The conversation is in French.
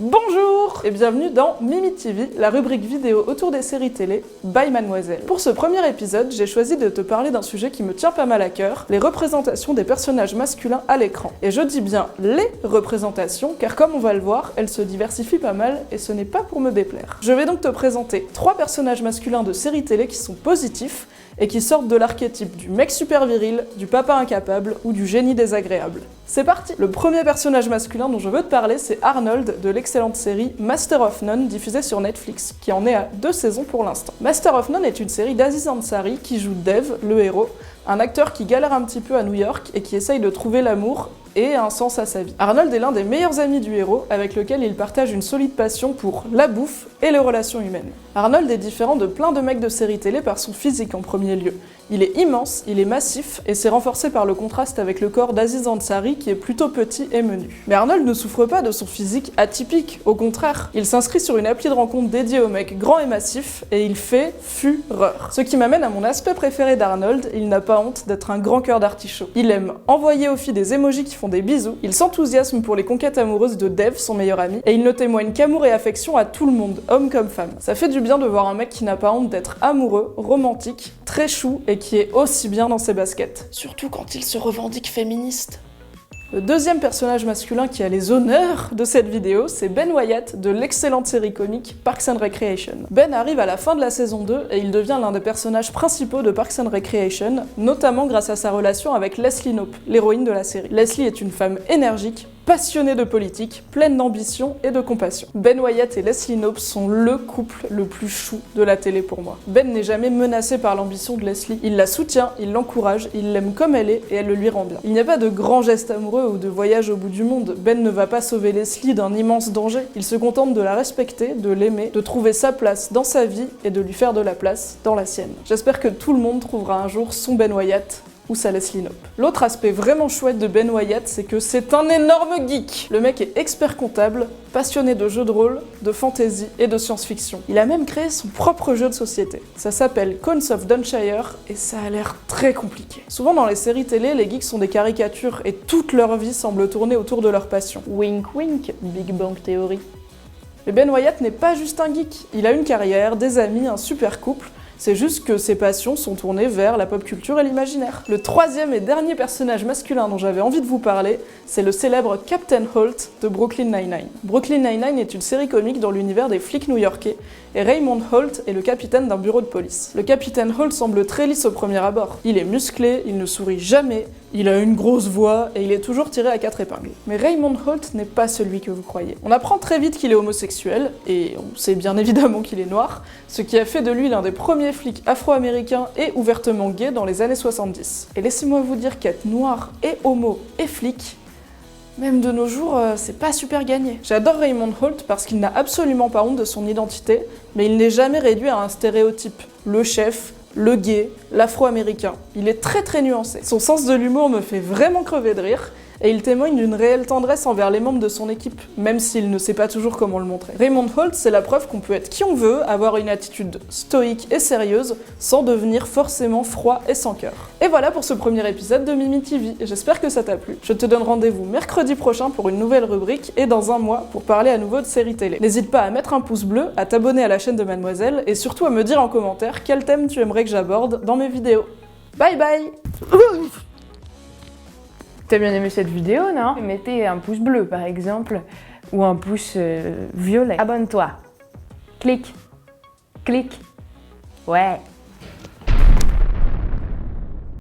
Bonjour et bienvenue dans Mimi TV, la rubrique vidéo autour des séries télé by Mademoiselle. Pour ce premier épisode, j'ai choisi de te parler d'un sujet qui me tient pas mal à cœur, les représentations des personnages masculins à l'écran. Et je dis bien les représentations, car comme on va le voir, elles se diversifient pas mal et ce n'est pas pour me déplaire. Je vais donc te présenter 3 personnages masculins de séries télé qui sont positifs et qui sortent de l'archétype du mec super viril, du papa incapable ou du génie désagréable. C'est parti! Le premier personnage masculin dont je veux te parler, c'est Arnold de l'excellente série Master of None diffusée sur Netflix, qui en est à 2 saisons pour l'instant. Master of None est une série d'Aziz Ansari qui joue Dev, le héros, un acteur qui galère un petit peu à New York et qui essaye de trouver l'amour et un sens à sa vie. Arnold est l'un des meilleurs amis du héros, avec lequel il partage une solide passion pour la bouffe et les relations humaines. Arnold est différent de plein de mecs de séries télé par son physique en premier lieu. Il est immense, il est massif, et c'est renforcé par le contraste avec le corps d'Aziz Ansari qui est plutôt petit et menu. Mais Arnold ne souffre pas de son physique atypique, au contraire. Il s'inscrit sur une appli de rencontre dédiée aux mecs grands et massifs, et il fait fureur. Ce qui m'amène à mon aspect préféré d'Arnold, il n'a pas honte d'être un grand cœur d'artichaut. Il aime envoyer aux filles des émojis qui font des bisous, il s'enthousiasme pour les conquêtes amoureuses de Dev, son meilleur ami, et il ne témoigne qu'amour et affection à tout le monde, homme comme femme. Ça fait du bien de voir un mec qui n'a pas honte d'être amoureux, romantique, très chou et qui est aussi bien dans ses baskets. Surtout quand il se revendique féministe. Le deuxième personnage masculin qui a les honneurs de cette vidéo, c'est Ben Wyatt de l'excellente série comique Parks and Recreation. Ben arrive à la fin de la saison 2 et il devient l'un des personnages principaux de Parks and Recreation, notamment grâce à sa relation avec Leslie Knope, l'héroïne de la série. Leslie est une femme énergique, passionnée de politique, pleine d'ambition et de compassion. Ben Wyatt et Leslie Knope sont le couple le plus chou de la télé pour moi. Ben n'est jamais menacé par l'ambition de Leslie, il la soutient, il l'encourage, il l'aime comme elle est et elle le lui rend bien. Il n'y a pas de grands gestes amoureux ou de voyage au bout du monde. Ben ne va pas sauver Leslie d'un immense danger, il se contente de la respecter, de l'aimer, de trouver sa place dans sa vie et de lui faire de la place dans la sienne. J'espère que tout le monde trouvera un jour son Ben Wyatt ou sa Leslie Knope. L'autre aspect vraiment chouette de Ben Wyatt, c'est que c'est un énorme geek. Le mec est expert comptable, passionné de jeux de rôle, de fantasy et de science-fiction. Il a même créé son propre jeu de société. Ça s'appelle Cones of Dunshire et ça a l'air très compliqué. Souvent dans les séries télé, les geeks sont des caricatures et toute leur vie semble tourner autour de leur passion. Wink wink, Big Bang Theory. Mais Ben Wyatt n'est pas juste un geek. Il a une carrière, des amis, un super couple. C'est juste que ses passions sont tournées vers la pop culture et l'imaginaire. Le troisième et dernier personnage masculin dont j'avais envie de vous parler, c'est le célèbre Captain Holt de Brooklyn Nine-Nine. Brooklyn Nine-Nine est une série comique dans l'univers des flics new-yorkais, et Raymond Holt est le capitaine d'un bureau de police. Le capitaine Holt semble très lisse au premier abord. Il est musclé, il ne sourit jamais, il a une grosse voix et il est toujours tiré à 4 épingles. Mais Raymond Holt n'est pas celui que vous croyez. On apprend très vite qu'il est homosexuel, et on sait bien évidemment qu'il est noir, ce qui a fait de lui l'un des premiers flics afro-américains et ouvertement gay dans les années 70. Et laissez-moi vous dire qu'être noir et homo et flic, même de nos jours, c'est pas super gagné. J'adore Raymond Holt parce qu'il n'a absolument pas honte de son identité, mais il n'est jamais réduit à un stéréotype. Le chef, le gay, l'afro-américain. Il est très nuancé. Son sens de l'humour me fait vraiment crever de rire, et il témoigne d'une réelle tendresse envers les membres de son équipe, même s'il ne sait pas toujours comment le montrer. Raymond Holt, c'est la preuve qu'on peut être qui on veut, avoir une attitude stoïque et sérieuse, sans devenir forcément froid et sans cœur. Et voilà pour ce premier épisode de Mimi TV, j'espère que ça t'a plu. Je te donne rendez-vous mercredi prochain pour une nouvelle rubrique, et dans un mois pour parler à nouveau de séries télé. N'hésite pas à mettre un pouce bleu, à t'abonner à la chaîne de Mademoiselle, et surtout à me dire en commentaire quel thème tu aimerais que j'aborde dans mes vidéos. Bye bye. T'as bien aimé cette vidéo, non? Mettez un pouce bleu, par exemple, ou un pouce violet. Abonne-toi. Clique. Clique. Ouais.